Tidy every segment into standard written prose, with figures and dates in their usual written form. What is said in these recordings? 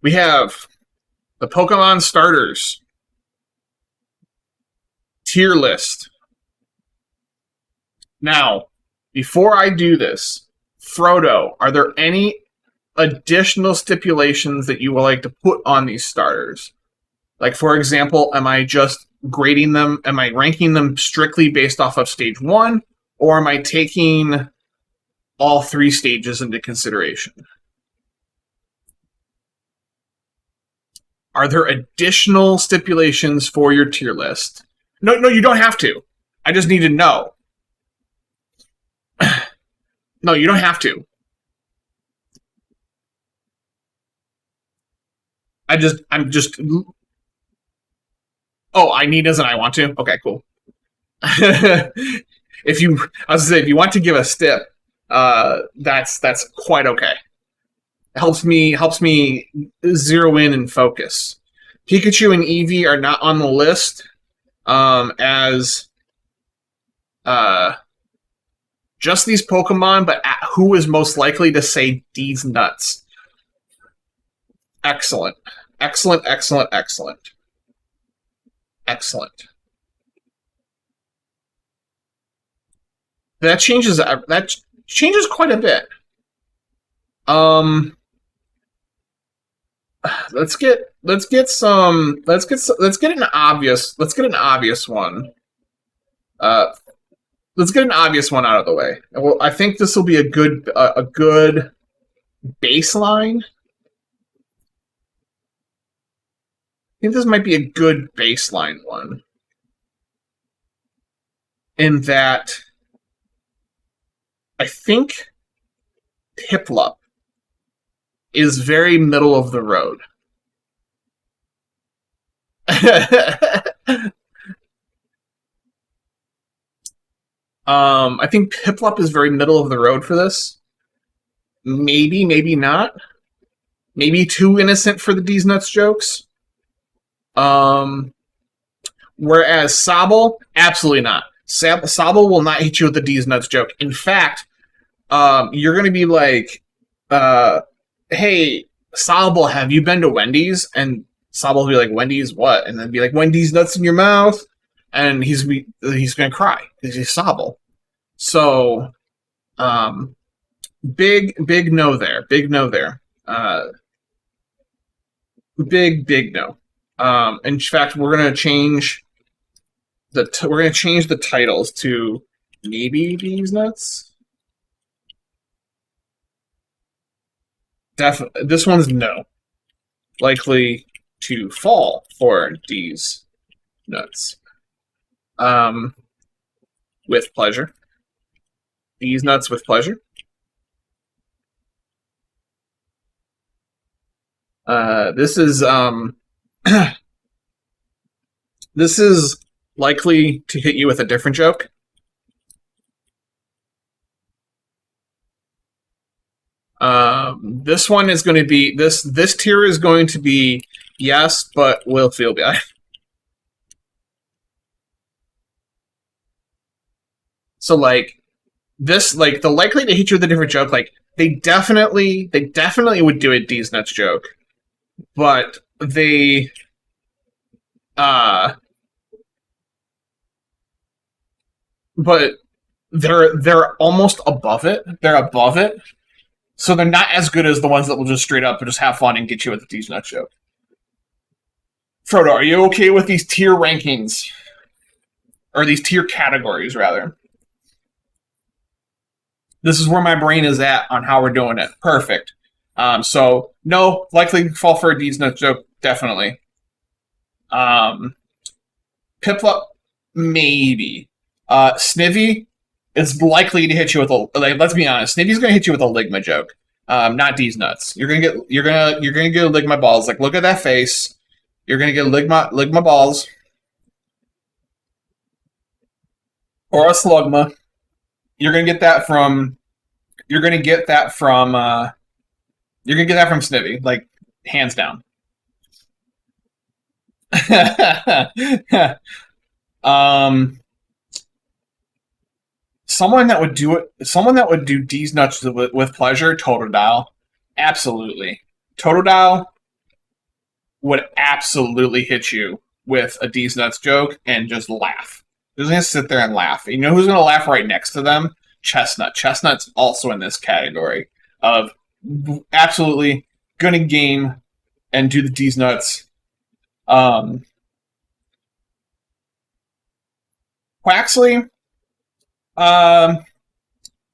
We have the Pokemon starters tier list. Now, before I do this, Frodo, are there any additional stipulations that you would like to put on these starters? Like, for example, am I just grading them? Am I ranking them strictly based off of stage 1? Or am I taking all 3 stages into consideration? Are there additional stipulations for your tier list? No, you don't have to. I just need to know. No, you don't have to. I'm just. Oh, I need as and I want to. Okay, cool. If you, I was gonna say, if you want to give a stip, that's quite okay. It helps me zero in and focus. Pikachu and Eevee are not on the list as just these Pokemon, but who is most likely to say these nuts? Excellent. Excellent, excellent, excellent. Excellent. That changes quite a bit. Let's get an obvious one. Let's get an obvious one out of the way. Well, I think this will be a good baseline. I think this might be a good baseline one. In that, I think Piplup is very middle of the road. I think Piplup is very middle of the road for this. Maybe, maybe not. Maybe too innocent for the D's Nuts jokes. Whereas Sobble, absolutely not. Sobble will not hit you with the D's Nuts joke. In fact, you're going to be like, hey, Sobble, have you been to Wendy's? And Sobble will be like, Wendy's what? And then be like, Wendy's nuts in your mouth. And he's going to cry because he's Sobble. So, big no there. Big no there. Big no. In fact, we're going to change the titles to maybe D's Nuts. Definitely, this one's no. Likely to fall for D's Nuts. With pleasure. D's Nuts with pleasure. This is this is likely to hit you with a different joke. This one is going to be this tier is going to be yes, but will feel bad. So like this, like the likely to hit you with a different joke, like they definitely would do a D's Nuts joke, but they're almost above it. They're above it. So they're not as good as the ones that will just straight up and just have fun and get you with the D's Nuts joke. Frodo, are you okay with these tier rankings? Or these tier categories, rather? This is where my brain is at on how we're doing it. Perfect. So, no, likely fall for a D's Nuts joke, definitely. Piplup, maybe. Snivy is likely to hit you with a. Like, let's be honest, Snivy's going to hit you with a Ligma joke, not D's Nuts. You're gonna get a Ligma balls. Like, look at that face. You're gonna get a Ligma balls, or a Slugma. You're gonna get that from. You're gonna get that from Snivy, like hands down. Someone that would do it. Someone that would do D's Nuts with pleasure. Totodile, absolutely. Totodile would absolutely hit you with a D's nuts joke and just laugh. They're just gonna sit there and laugh. You know who's gonna laugh right next to them? Chestnut. Chestnut's also in this category of absolutely gonna game and do the D's nuts. Quaxley,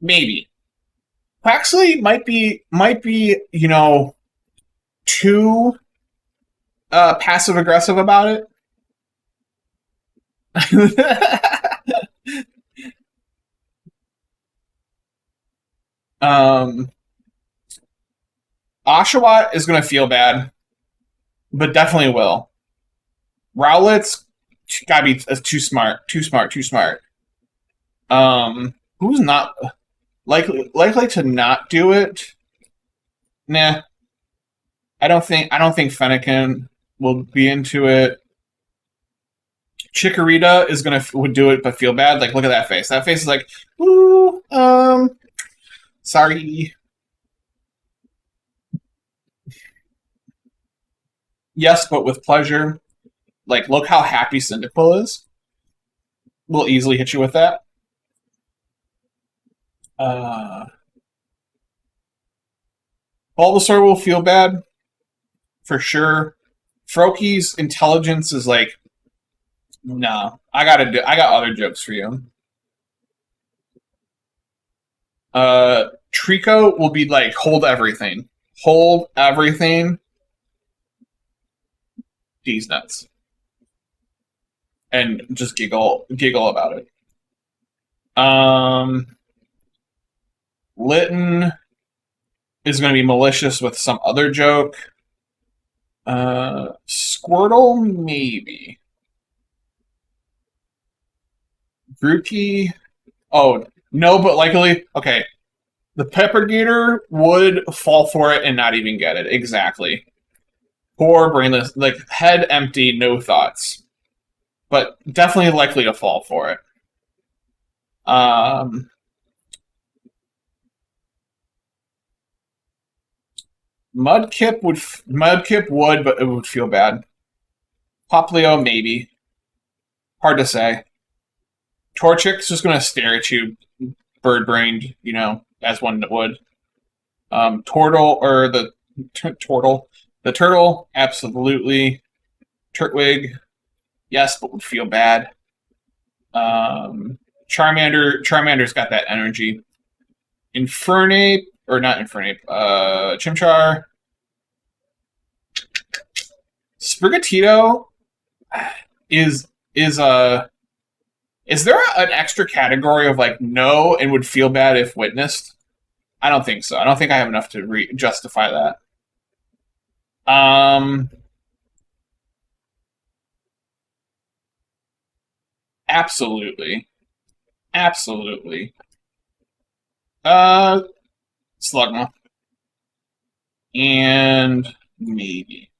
maybe. Quaxley might be too passive aggressive about it. Oshawott is going to feel bad, but definitely will. Rowlett's got to be too smart. Who's not likely to not do it? Nah, I don't think Fennekin will be into it. Chikorita is would do it but feel bad. Like, look at that face. That face is like, ooh, sorry. Yes, but with pleasure. Like, look how happy Cyndaquil is. We'll easily hit you with that. Bulbasaur will feel bad. For sure. Froakie's intelligence is like, no. I got other jokes for you. Trico will be like, hold everything. Hold everything. D's nuts. And just giggle about it. Litten is going to be malicious with some other joke. Squirtle, maybe. Grookey, oh, no, but likely, okay. The Peppergator would fall for it and not even get it. Exactly. Poor brainless, like, head empty, no thoughts. But definitely likely to fall for it. Mudkip would, but it would feel bad. Poplio, maybe. Hard to say. Torchic's just going to stare at you, bird-brained, as one would. Tortle, or the Turtle. The Turtle, absolutely. Turtwig, yes, but would feel bad. Charmander's got that energy. Infernape, or not Infernape, Chimchar. Sprigatito is there an extra category of like no and would feel bad if witnessed? I don't think so. I don't think I have enough to justify that. Absolutely. Slugma. And maybe.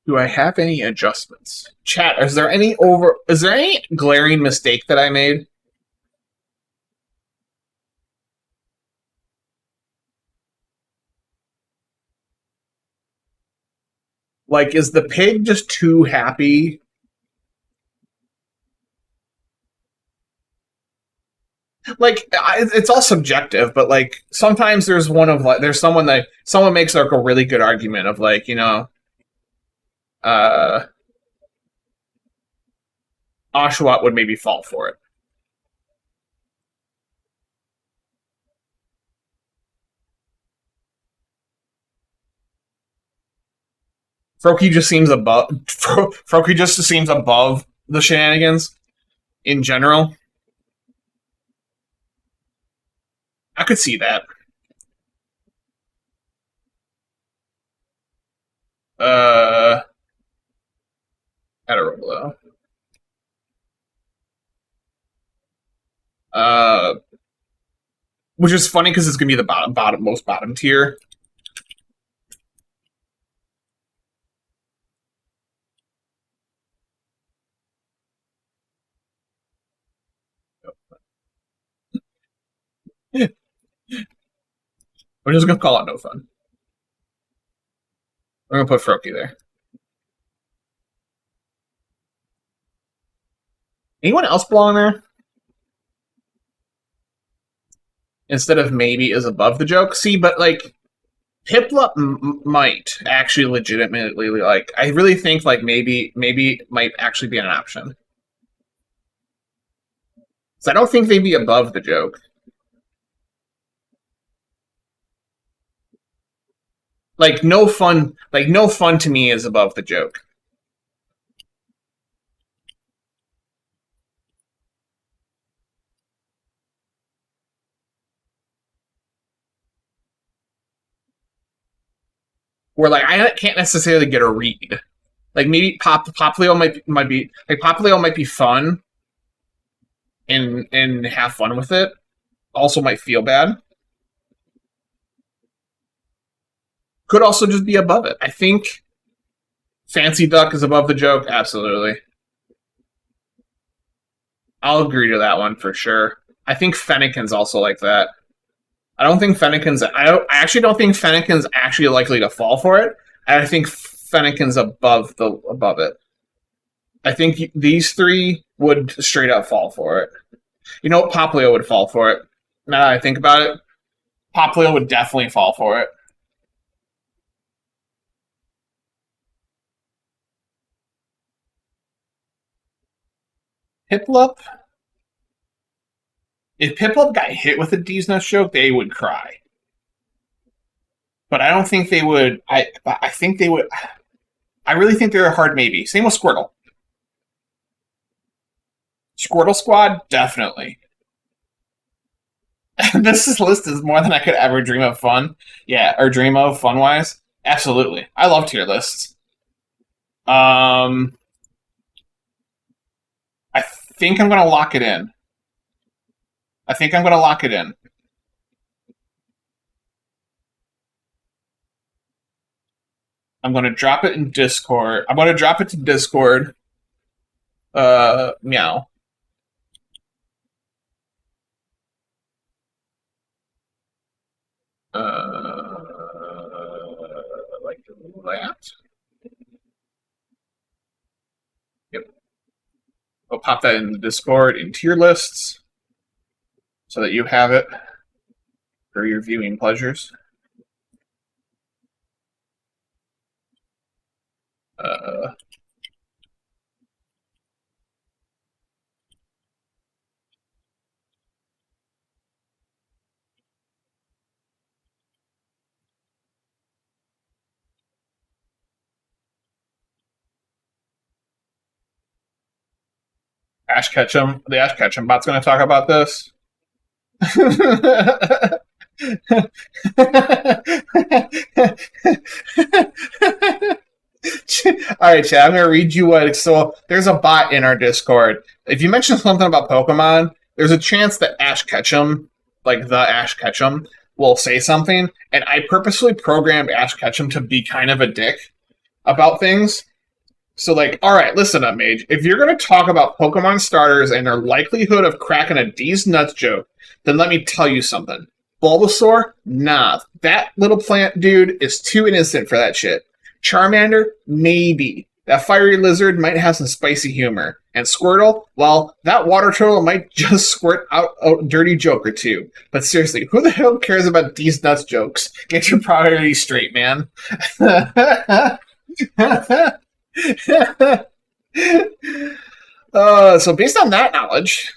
Do I have any adjustments? Chat, is there any glaring mistake that I made? Like, is the pig just too happy? Like, it's all subjective, but like sometimes there's someone makes like a really good argument of like, Oshawott would maybe fall for it. Froakie just seems above the shenanigans in general. I could see that. Adorable. Which is funny because it's gonna be the most bottom tier. We're just gonna call it no fun. We're gonna put Froakie there. Anyone else belong there? Instead of maybe is above the joke. See, but like Piplup might actually legitimately like. I really think like maybe might actually be an option. So I don't think they'd be above the joke. Like no fun to me is above the joke. Where like I can't necessarily get a read. Like maybe Poplio might be like Poplio might be fun and have fun with it. Also might feel bad. Could also just be above it. I think Fancy Duck is above the joke, absolutely. I'll agree to that one for sure. I think Fennekin's also like that. I actually don't think Fennekin's actually likely to fall for it. I think Fennekin's above it. I think these three would straight up fall for it. You know what? Poplio would fall for it. Now that I think about it, Poplio would definitely fall for it. Piplup? If Piplup got hit with a D's Nuts joke, they would cry. But I don't think they would. I think they would. I really think they're a hard maybe. Same with Squirtle. Squirtle Squad, definitely. This list is more than I could ever dream of fun. Yeah, or dream of fun-wise. Absolutely. I love tier lists. I think I'm going to lock it in. I'm going to drop it in Discord. I'm going to drop it to Discord. Meow. Like that. Yep. I'll pop that in the Discord in tier lists so that you have it for your viewing pleasures. Ash Ketchum, the Ash Ketchum bot's going to talk about this. All right, Chad, I'm going to read you what. So there's a bot in our Discord. If you mention something about Pokemon, there's a chance that Ash Ketchum, like the Ash Ketchum, will say something. And I purposely programmed Ash Ketchum to be kind of a dick about things. So, like, all right, listen up, Mage. If you're going to talk about Pokemon starters and their likelihood of cracking a D's Nuts joke, then let me tell you something. Bulbasaur? Nah. That little plant dude is too innocent for that shit. Charmander? Maybe. That fiery lizard might have some spicy humor. And Squirtle? Well, that water turtle might just squirt out a dirty joke or two. But seriously, who the hell cares about D's Nuts jokes? Get your priorities straight, man. So based on that knowledge,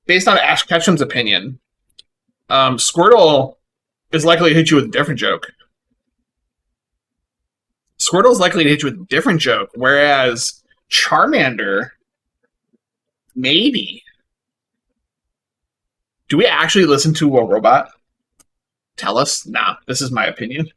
based on Ash Ketchum's opinion, Squirtle is likely to hit you with a different joke. Squirtle's likely to hit you with a different joke, whereas Charmander, maybe. Do we actually listen to a robot tell us? Nah, this is my opinion.